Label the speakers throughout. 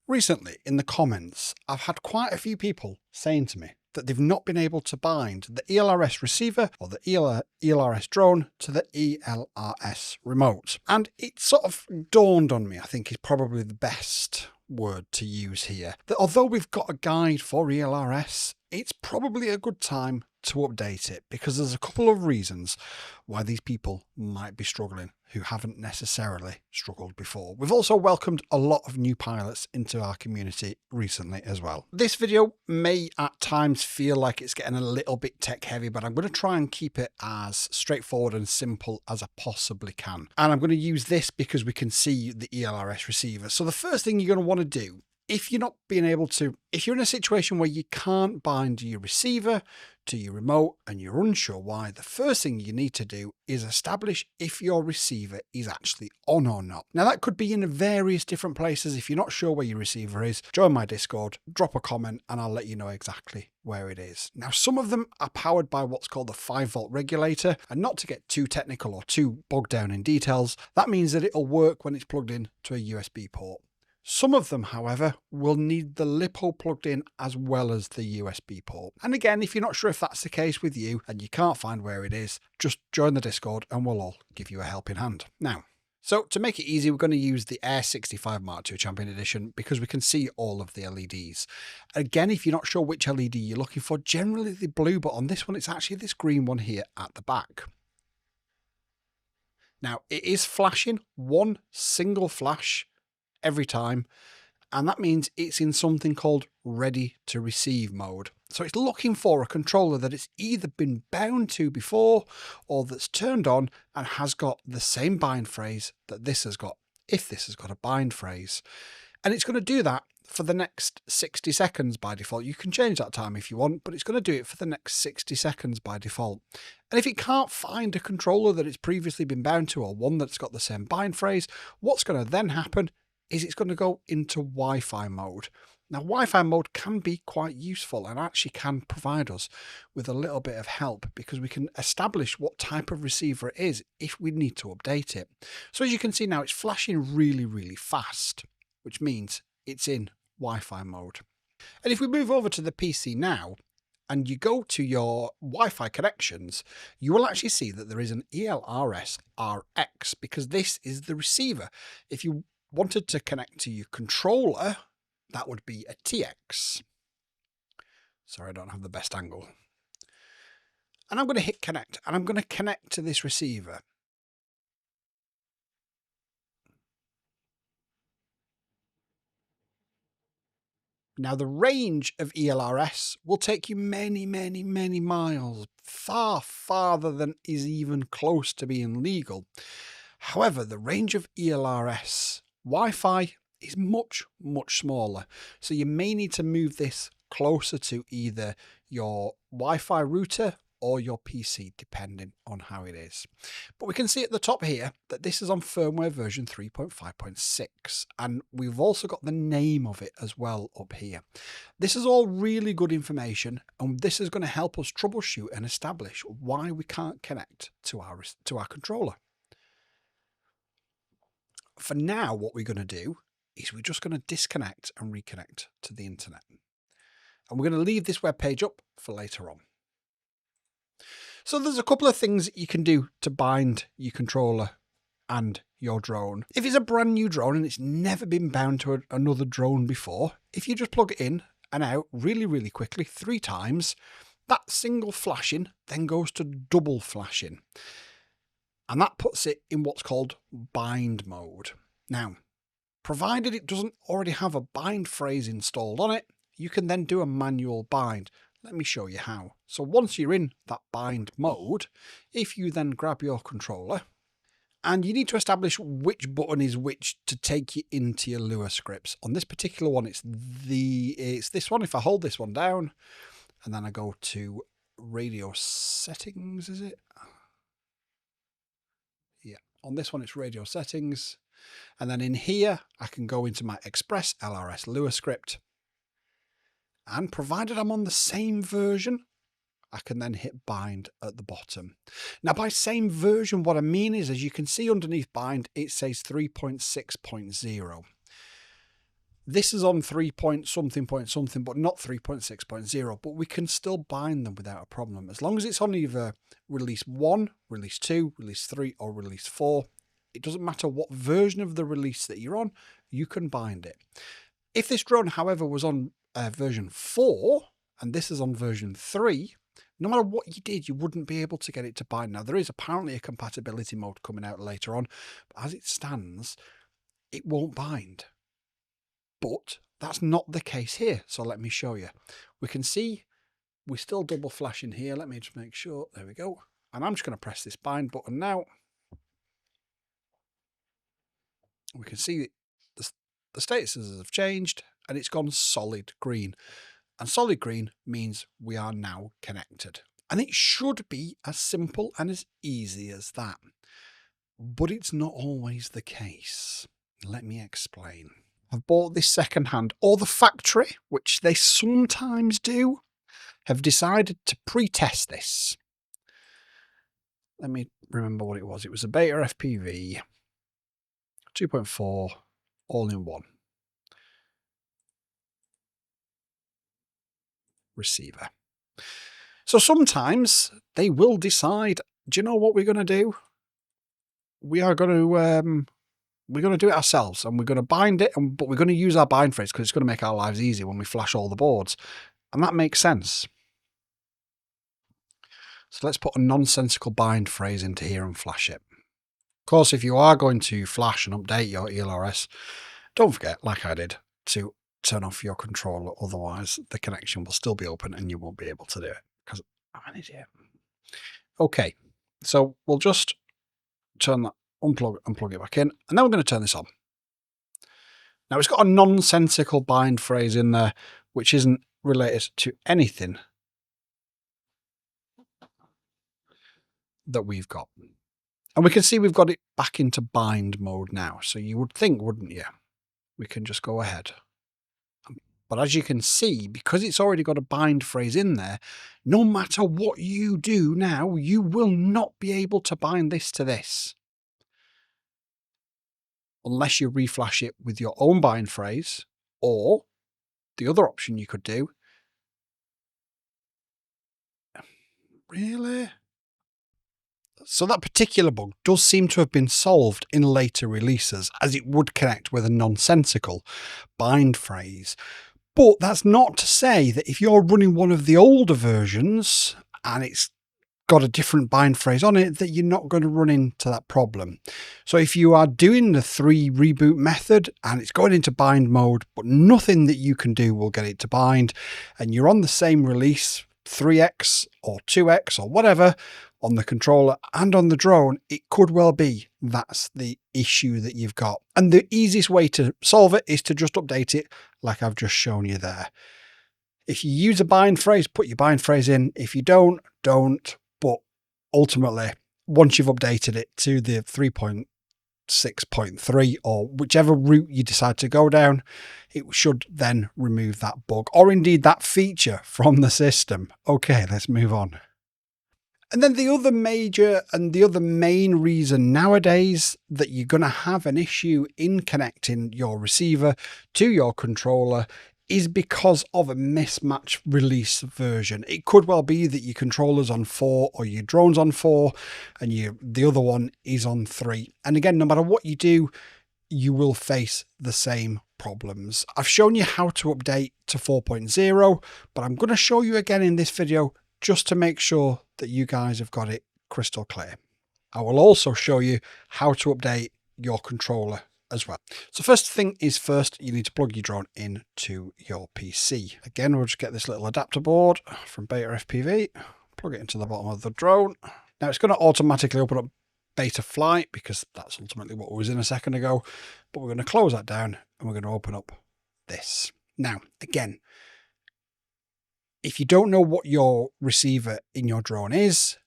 Speaker 1: Recently, in the comments, I've had quite a few people saying to me that they've not been able to bind the ELRS receiver or the ELRS drone to the ELRS remote. And it sort of dawned on me, I think is probably the best word to use here, that although we've got a guide for ELRS, it's probably a good time to update it because there's a couple of reasons why these people might be struggling who haven't necessarily struggled before. We've also welcomed a lot of new pilots into our community recently as well. This video may at times feel like it's getting a little bit tech heavy, but I'm going to try and keep it as straightforward and simple as I possibly can. And I'm going to use this because we can see the ELRS receiver. So the first thing you're going to want to do, if you're in a situation where you can't bind your receiver to your remote and you're unsure why, the first thing you need to do is establish if your receiver is actually on or not. Now that could be in various different places. If you're not sure where your receiver is, join my Discord, drop a comment and I'll let you know exactly where it is. Now some of them are powered by what's called the 5-volt regulator, and not to get too technical or too bogged down in details, that means that it'll work when it's plugged in to a USB port. Some of them, however, will need the lipo plugged in as well as the USB port. And again, if you're not sure if that's the case with you and you can't find where it is, just join the Discord and we'll all give you a helping hand. Now, so to make it easy, we're going to use the Air75 II Champion Edition because we can see all of the LEDs. Again, if you're not sure which LED you're looking for, generally the blue, but on this one, it's actually this green one here at the back. Now, it is flashing one single flash every time, and that means it's in something called ready to receive mode. So it's looking for a controller that it's either been bound to before or that's turned on and has got the same bind phrase that this has got, if this has got a bind phrase. And it's going to do that for the next 60 seconds by default. You can change that time if you want, but it's going to do it for the next 60 seconds by default. And if it can't find a controller that it's previously been bound to or one that's got the same bind phrase, what's going to then happen is it's going to go into Wi-Fi mode. Now, Wi-Fi mode can be quite useful and actually can provide us with a little bit of help because we can establish what type of receiver it is if we need to update it. So as you can see now, it's flashing really, really fast, which means it's in Wi-Fi mode. And if we move over to the PC now, and you go to your Wi-Fi connections, you will actually see that there is an ELRS RX because this is the receiver. If you wanted to connect to your controller, that would be a TX. Sorry, I don't have the best angle. And I'm going to hit connect, and I'm going to connect to this receiver. Now, the range of ELRS will take you many, many, many miles, far farther than is even close to being legal. However, the range of ELRS Wi-Fi is much, much smaller. So you may need to move this closer to either your Wi-Fi router or your PC, depending on how it is. But we can see at the top here that this is on firmware version 3.5.6, and we've also got the name of it as well up here. This is all really good information, and this is going to help us troubleshoot and establish why we can't connect to our controller. For now, what we're going to do is we're just going to disconnect and reconnect to the internet. And we're going to leave this web page up for later on. So there's a couple of things that you can do to bind your controller and your drone. If it's a brand new drone and it's never been bound to another drone before, if you just plug it in and out really, really quickly 3 times, that single flashing then goes to double flashing. And that puts it in what's called bind mode. Now, provided it doesn't already have a bind phrase installed on it, you can then do a manual bind. Let me show you how. So once you're in that bind mode, if you then grab your controller, and you need to establish which button is which to take you into your Lua scripts. On this particular one, it's this one. If I hold this one down, and then I go to radio settings, is it? Yeah, on this one it's radio settings, and then in here I can go into my ExpressLRS Lua script, and provided I'm on the same version, I can then hit bind at the bottom. Now by same version, what I mean is, as you can see underneath bind, it says 3.6.0. This is on 3 point something, but not 3.6.0, but we can still bind them without a problem. As long as it's on either release 1, release 2, release 3, or release 4, it doesn't matter what version of the release that you're on, you can bind it. If this drone, however, was on version 4, and this is on version 3, no matter what you did, you wouldn't be able to get it to bind. Now, there is apparently a compatibility mode coming out later on, but as it stands, it won't bind. But that's not the case here. So let me show you. We can see we're still double flashing here. Let me just make sure. There we go. And I'm just going to press this bind button now. We can see the statuses have changed and it's gone solid green. And solid green means we are now connected. And it should be as simple and as easy as that. But it's not always the case. Let me explain. I've bought this secondhand, or the factory, which they sometimes do, have decided to pre-test this. Let me remember what it was. It was a Beta FPV 2.4 all-in-one receiver. So sometimes they will decide, do you know what we're going to do? We are going to we're going to do it ourselves, and we're going to bind it, but we're going to use our bind phrase because it's going to make our lives easier when we flash all the boards. And that makes sense. So let's put a nonsensical bind phrase into here and flash it. Of course, if you are going to flash and update your ELRS, don't forget, like I did, to turn off your controller. Otherwise, the connection will still be open and you won't be able to do it because I'm an idiot. Okay, so we'll just turn that, unplug and plug it back in, and then we're going to turn this on. Now, it's got a nonsensical bind phrase in there, which isn't related to anything that we've got. And we can see we've got it back into bind mode now. So you would think, wouldn't you? We can just go ahead. But as you can see, because it's already got a bind phrase in there, no matter what you do now, you will not be able to bind this to this. Unless you reflash it with your own bind phrase, or the other option you could do. Really? So that particular bug does seem to have been solved in later releases, as it would connect with a nonsensical bind phrase. But that's not to say that if you're running one of the older versions and it's got a different bind phrase on it, that you're not going to run into that problem. So if you are doing the 3 reboot method and it's going into bind mode, but nothing that you can do will get it to bind, and you're on the same release, 3x or 2x or whatever, on the controller and on the drone, it could well be that's the issue that you've got. And the easiest way to solve it is to just update it like I've just shown you there. If you use a bind phrase, put your bind phrase in. If you don't. But ultimately, once you've updated it to the 3.6.3 or whichever route you decide to go down, it should then remove that bug or indeed that feature from the system. Okay, let's move on. And then the other major and the other main reason nowadays that you're going to have an issue in connecting your receiver to your controller is because of a mismatch release version. It could well be that your controller's on 4 or your drone's on 4 and the other one is on 3. And again, no matter what you do, you will face the same problems. I've shown you how to update to 4.0, but I'm going to show you again in this video just to make sure that you guys have got it crystal clear. I will also show you how to update your controller as well. So first thing is first, you need to plug your drone into your PC. Again, we'll just get this little adapter board from Beta FPV, plug it into the bottom of the drone. Now it's going to automatically open up Beta Flight because that's ultimately what was in a second ago, but we're going to close that down and we're going to open up this. Now, again, if you don't know what your receiver in your drone is,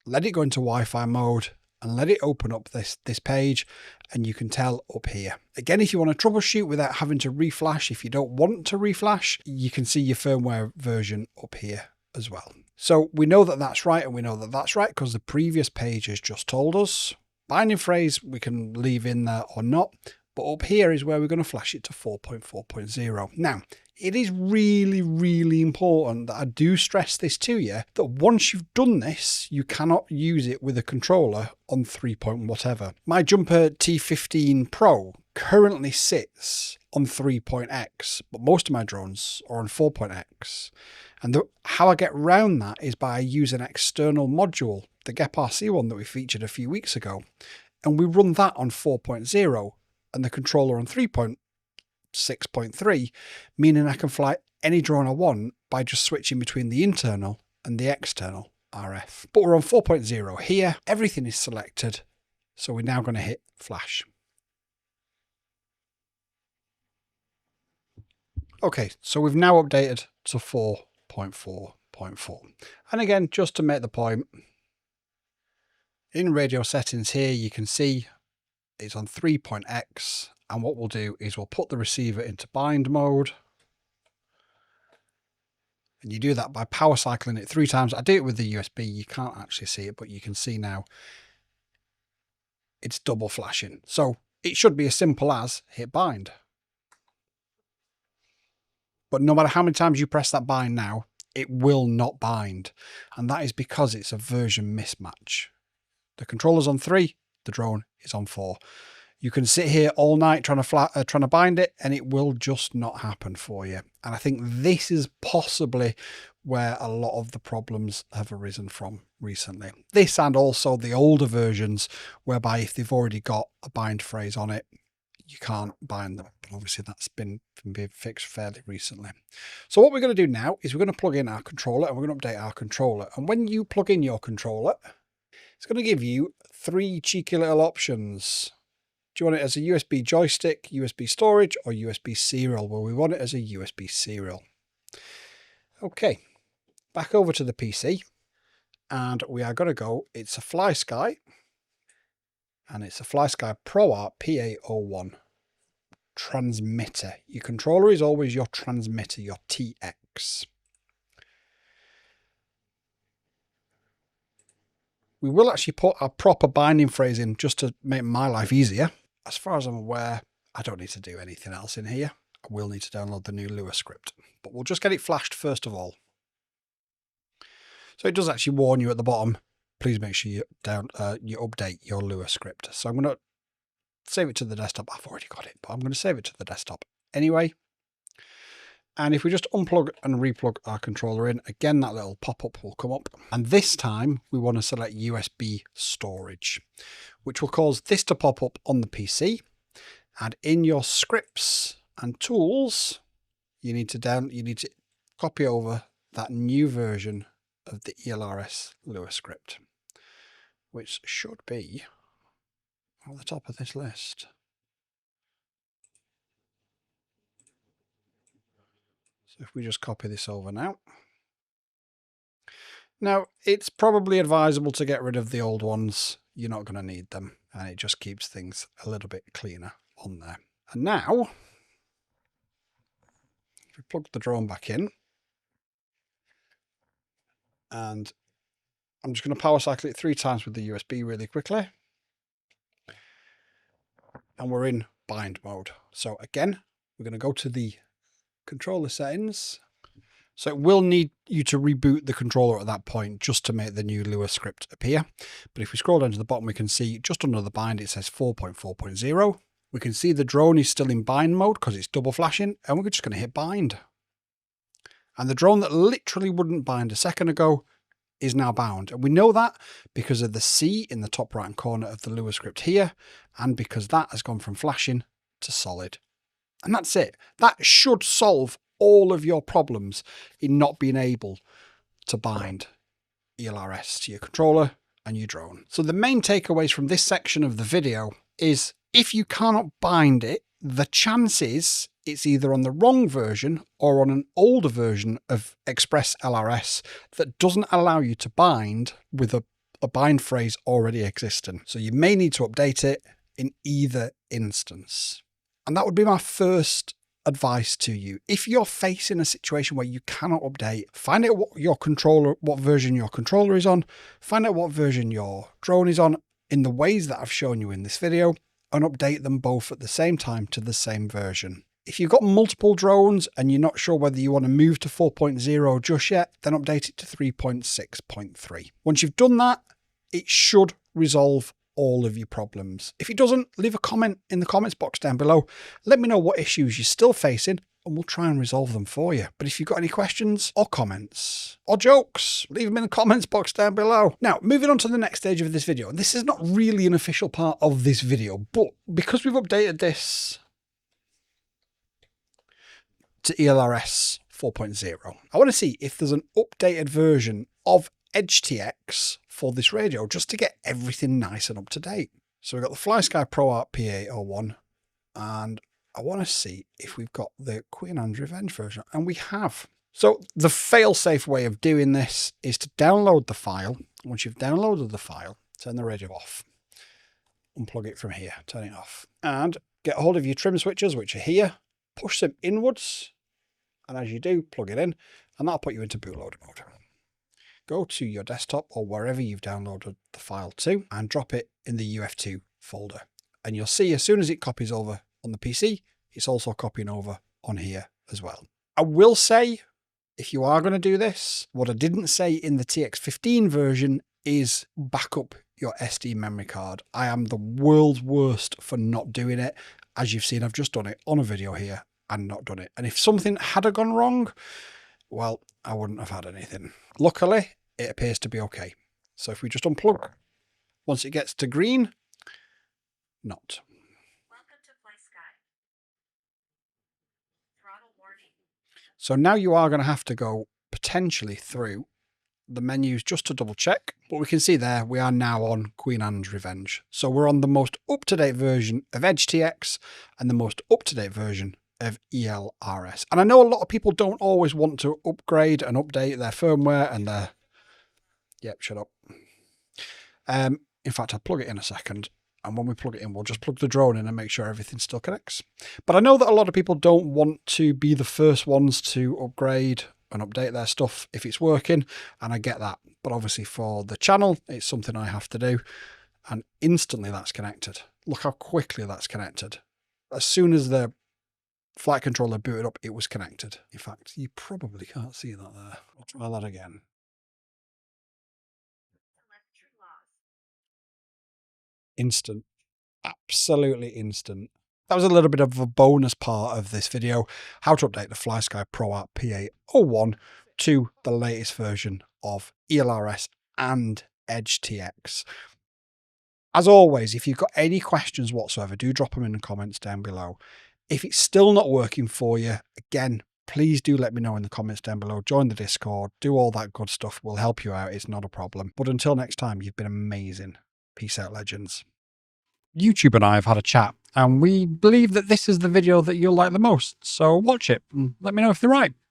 Speaker 1: let it go into Wi-Fi mode and let it open up this page, and you can tell up here. Again, if you want to troubleshoot without having to reflash, if you don't want to reflash, you can see your firmware version up here as well. So we know that that's right, and we know that that's right because the previous page has just told us. Binding phrase we can leave in there or not, But up here is where we're going to flash it to 4.4.0. Now, it is really, really important that I do stress this to you, that once you've done this, you cannot use it with a controller on 3. Whatever. My Jumper T15 Pro currently sits on 3.x, but most of my drones are on 4.x. And how I get around that is by using an external module, the GEP-RC one that we featured a few weeks ago. And we run that on 4.0 and the controller on 3.6.3, meaning I can fly any drone I want by just switching between the internal and the external RF. But we're on 4.0 here. Everything is selected. So we're now going to hit flash. Okay, so we've now updated to 4.4.4. And again, just to make the point, in radio settings here, you can see it's on 3.x. And what we'll do is we'll put the receiver into bind mode. And you do that by power cycling it 3 times. I do it with the USB. You can't actually see it, but you can see now it's double flashing. So it should be as simple as hit bind. But no matter how many times you press that bind now, it will not bind. And that is because it's a version mismatch. The controller's on 3, the drone is on 4. You can sit here all night trying to bind it, and it will just not happen for you. And I think this is possibly where a lot of the problems have arisen from recently. This and also the older versions, whereby if they've already got a bind phrase on it, you can't bind them. Obviously, that's been fixed fairly recently. So what we're going to do now is we're going to plug in our controller, and we're going to update our controller. And when you plug in your controller, it's going to give you 3 cheeky little options. Do you want it as a USB joystick, USB storage, or USB serial? Well, we want it as a USB serial. Okay, back over to the PC, and we are going to go, it's a Flysky, and it's a Flysky ProArt PA01 transmitter. Your controller is always your transmitter, your TX. We will actually put a proper binding phrase in just to make my life easier. As far as I'm aware, I don't need to do anything else in here. I will need to download the new Lua script, but we'll just get it flashed first of all. So it does actually warn you at the bottom, please make sure you update your Lua script. So I'm going to save it to the desktop. I've already got it, but I'm going to save it to the desktop anyway. And if we just unplug and replug our controller in, again, that little pop-up will come up. And this time we want to select USB storage, which will cause this to pop up on the PC. And in your scripts and tools, you need to copy over that new version of the ELRS Lua script, which should be at the top of this list. So if we just copy this over now. Now, it's probably advisable to get rid of the old ones. You're not going to need them, and it just keeps things a little bit cleaner on there. And now, if we plug the drone back in, and I'm just going to power cycle it 3 times with the USB really quickly. And we're in bind mode. So again, we're going to go to the controller settings. So it will need you to reboot the controller at that point just to make the new Lua script appear. But if we scroll down to the bottom, we can see just under the bind, it says 4.4.0. We can see the drone is still in bind mode because it's double flashing, and we're just going to hit bind. And the drone that literally wouldn't bind a second ago is now bound. And we know that because of the C in the top right hand corner of the Lua script here, and because that has gone from flashing to solid. And that's it. That should solve all of your problems in not being able to bind ELRS to your controller and your drone. So the main takeaways from this section of the video is if you cannot bind it, the chances it's either on the wrong version or on an older version of ExpressLRS that doesn't allow you to bind with a bind phrase already existing. So you may need to update it in either instance. And that would be my first advice to you. If you're facing a situation where you cannot update, find out what version your controller is on, find out what version your drone is on in the ways that I've shown you in this video, and update them both at the same time to the same version. If you've got multiple drones and you're not sure whether you want to move to 4.0 just yet, then update it to 3.6.3. Once you've done that, it should resolve all of your problems. If it doesn't, leave a comment in the comments box down below. Let me know what issues you're still facing and we'll try and resolve them for you. But if you've got any questions or comments or jokes, leave them in the comments box down below. Now, moving on to the next stage of this video. And this is not really an official part of this video, but because we've updated this to ELRS 4.0, I want to see if there's an updated version of EdgeTX for this radio, just to get everything nice and up to date. So we've got the Flysky ProArt PA01, and I want to see if we've got the Queen Anne's Revenge version, and we have. So the fail-safe way of doing this is to download the file. Once you've downloaded the file, turn the radio off, unplug it from here, turn it off, and get a hold of your trim switches, which are here, push them inwards, and as you do, plug it in, and that'll put you into bootloader mode. Go to your desktop or wherever you've downloaded the file to and drop it in the UF2 folder. And you'll see as soon as it copies over on the PC, it's also copying over on here as well. I will say, if you are going to do this, what I didn't say in the TX15 version is back up your SD memory card. I am the world's worst for not doing it. As you've seen, I've just done it on a video here and not done it. And if something had gone wrong, well, I wouldn't have had anything. Luckily, it appears to be okay. So if we just unplug, once it gets to green, not.
Speaker 2: Welcome to Flysky. Throttle warning.
Speaker 1: So now you are going to have to go potentially through the menus just to double check. But we can see there, we are now on Queen Anne's Revenge. So we're on the most up-to-date version of EdgeTX and the most up-to-date version of ELRS. And I know a lot of people don't always want to upgrade and update their firmware and their... Yep, shut up. In fact, I'll plug it in a second. And when we plug it in, we'll just plug the drone in and make sure everything still connects. But I know that a lot of people don't want to be the first ones to upgrade and update their stuff if it's working. And I get that. But obviously for the channel, it's something I have to do. And instantly that's connected. Look how quickly that's connected. As soon as the flight controller booted up, it was connected. In fact, you probably can't see that there. I'll try that again. Instant. Absolutely instant. That was a little bit of a bonus part of this video, how to update the Flysky ProArt PA01 to the latest version of ELRS and EdgeTX. As always, if you've got any questions whatsoever, do drop them in the comments down below. If it's still not working for you, again, please do let me know in the comments down below. Join the Discord, do all that good stuff. We'll help you out. It's not a problem. But until next time, you've been amazing. Peace out, legends. YouTube and I have had a chat, and we believe that this is the video that you'll like the most. So watch it and let me know if they're right.